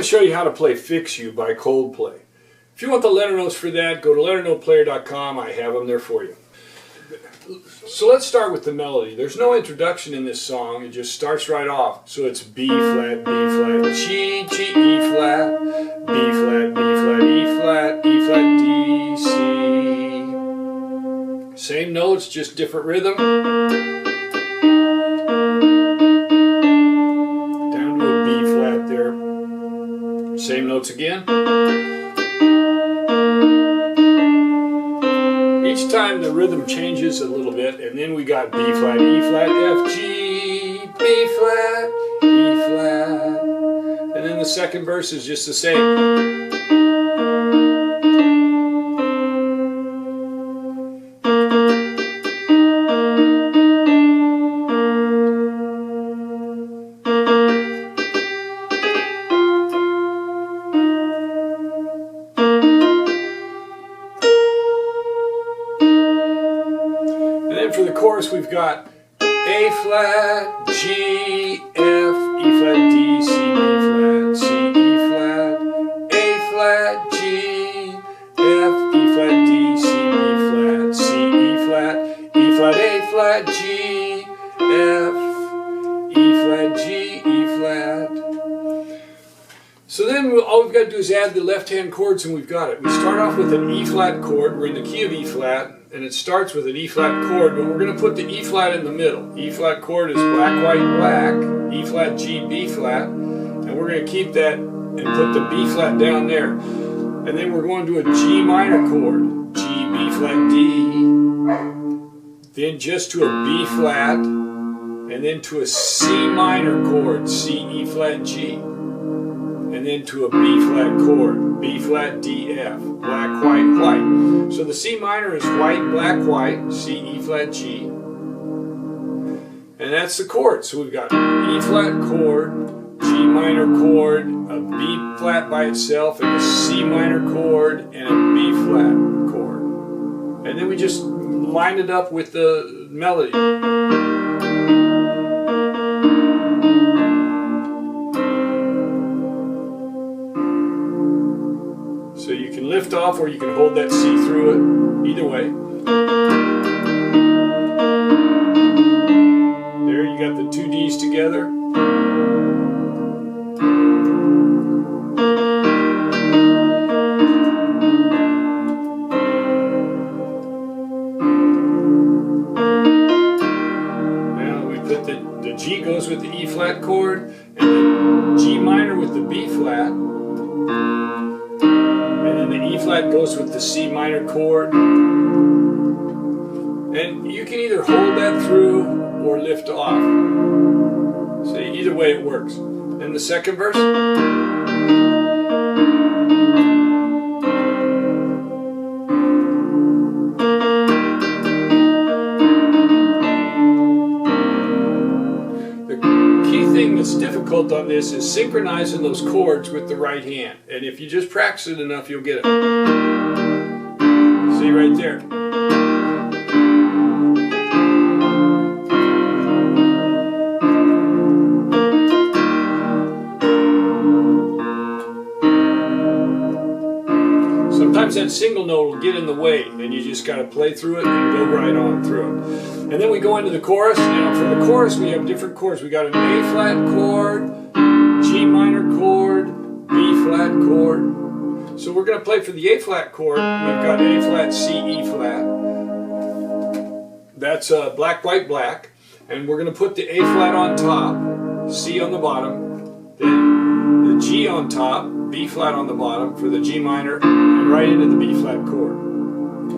to show you how to play Fix You by Coldplay. If you want the letter notes for that, go to LetterNotePlayer.com. I have them there for you. So let's start with the melody. There's no introduction in this song. It just starts right off. So it's B flat, B flat, G, G, E flat, B flat, B flat, E flat, E flat, D, C. Same notes, just different rhythm. Down to a B flat there. Same notes again. Each time the rhythm changes a little bit, and then we got B flat, E flat, F, G, B flat, E flat. And then the second verse is just the same. And then for the chorus we've got A flat, G, F, E flat, D, C, B flat, C, E flat, A flat, G, F, E flat, D, C, B flat, C, E flat, E flat, A flat, G, F, E flat, G, E flat. So then all we've got to do is add the left-hand chords and we've got it. We start off with an E flat chord. We're in the key of E flat and it starts with an E flat chord, but we're going to put the E flat in the middle. E flat chord is black, white, black, E flat, G, B flat, and we're going to keep that and put the B flat down there. And then we're going to a G minor chord, G, B flat, D, then just to a B flat, and then to a C minor chord, C, E flat, G. And then to a B flat chord, B flat, D, F, black, white, white. So the C minor is white, black, white, C, E flat, G. And that's the chord. So we've got E flat chord, G minor chord, a B flat by itself, and a C minor chord, and a B flat chord. And then we just line it up with the melody. So you can lift off or you can hold that C through it, either way. There you got the two D's together. Now we put the G goes with the E flat chord and the G minor with the B flat. And then the E flat goes with the C minor chord. And you can either hold that through or lift off. So either way it works. And the second verse. The key thing that's difficult on this is synchronizing those chords with the right hand. And if you just practice it enough, you'll get it. See right there. Sometimes that single note will get in the way, and you just got to play through it and go right on through it. And then we go into the chorus. Now for the chorus we have different chords. We got an A flat chord, G minor chord, B flat chord. So we're going to play for the A flat chord. We've got A flat, C, E flat. That's black, white, black. And we're going to put the A flat on top, C on the bottom, then the G on top, B flat on the bottom for the G minor, and right into the B flat chord.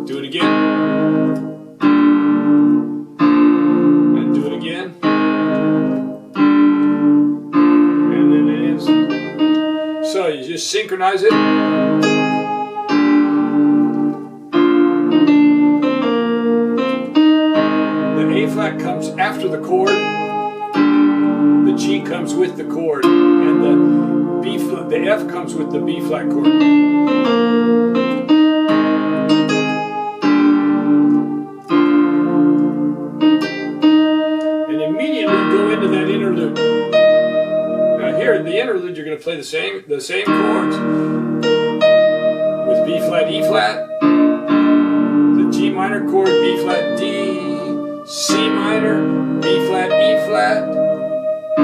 Do it again. And do it again. And then it ends. So you just synchronize it. The A flat comes after the chord. The G comes with the chord. And the F comes with the B flat chord. And immediately go into that interlude. Now here in the interlude you're going to to play the same chords with B flat, E flat, the G minor chord, B flat, D, C minor, B flat, E flat,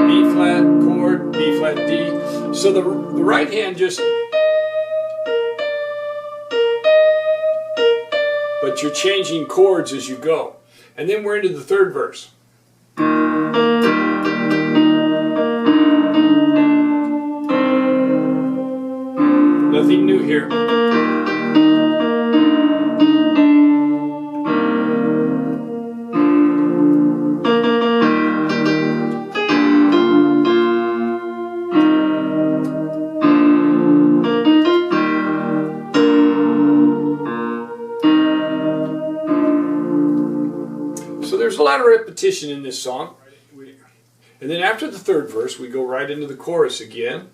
B flat chord, B flat, D. So the right hand just, but you're changing chords as you go. And then we're into the third verse. Nothing new here. So there's a lot of repetition in this song. And then after the third verse, we go right into the chorus again.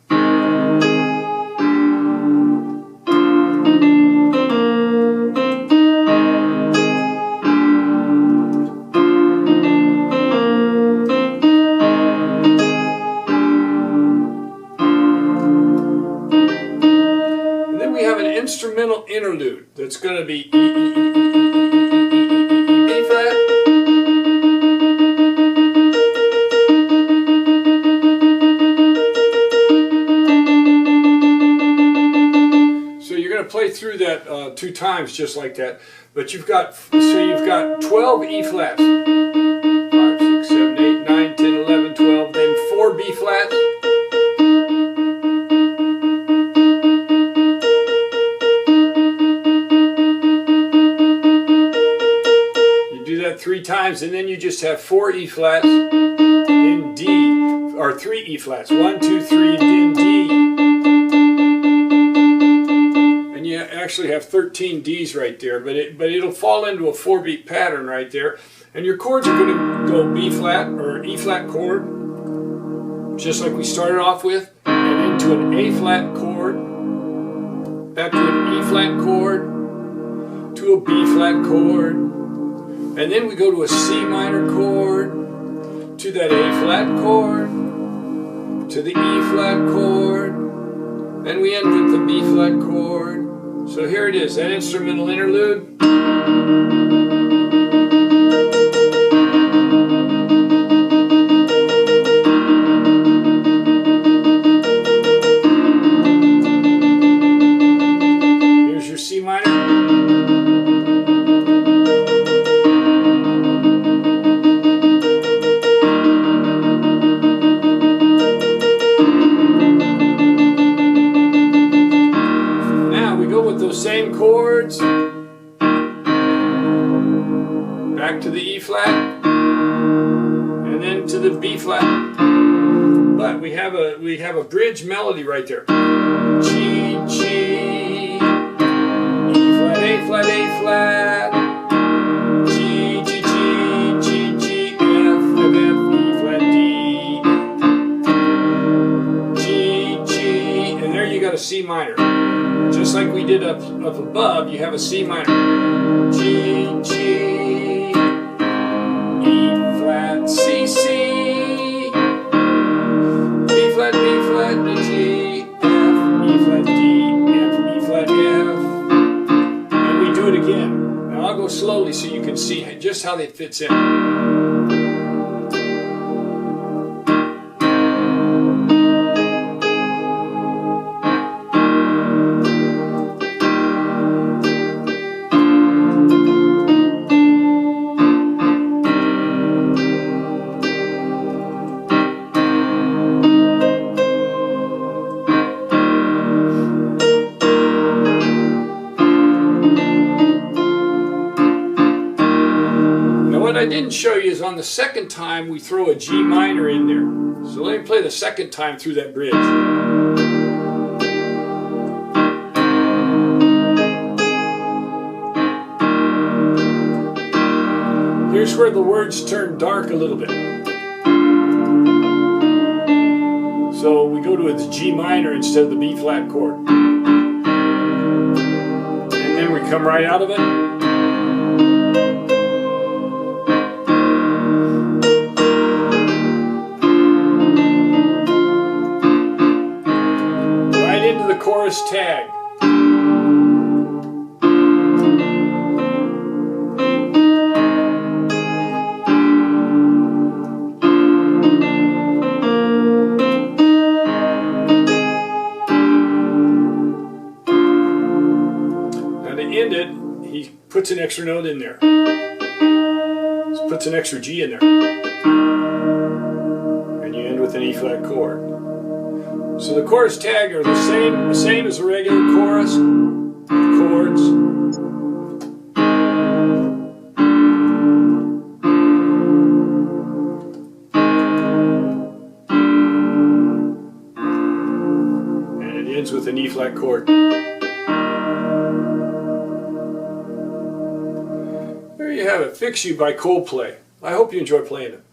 And then we have an instrumental interlude that's going to be B flat. Play through that 2 times just like that, but you've got 12 E flats, 5, 6, 7, 8, 9, 10, 11, 12, then 4 B flats, you do that 3 times, and then you just have 4 E flats in D, or 3 E flats, 1, 2, 3, then D. You actually have 13 Ds right there, but it'll fall into a 4-beat pattern right there, and your chords are going to go B flat or E flat chord, just like we started off with, and into an A flat chord, back to an E flat chord, to a B flat chord, and then we go to a C minor chord, to that A flat chord, to the E flat chord, and we end with the B flat chord. So here it is, that instrumental interlude. Here's your C minor. With those same chords, back to the E flat, and then to the B flat. But we have a bridge melody right there. G, G, E flat, A flat, A flat, G, G, G, G, G, F, F, F, E flat, D, G, G, and there you got a C minor. Just like we did up above, you have a C minor. G, G, E flat, C, C, B flat, B flat, G, F, E flat, D, F, E flat, F. And we do it again. Now I'll go slowly so you can see just how that fits in. What I didn't show you is on the second time we throw a G minor in there. So let me play the second time through that bridge. Here's where the words turn dark a little bit. So we go to a G minor instead of the B flat chord. And then we come right out of it. extra note in there. This puts an extra G in there. And you end with an E flat chord. So the chorus tag are the same as the regular chorus chords. And it ends with an E flat chord. There you have it, Fix You by Coldplay. I hope you enjoy playing it.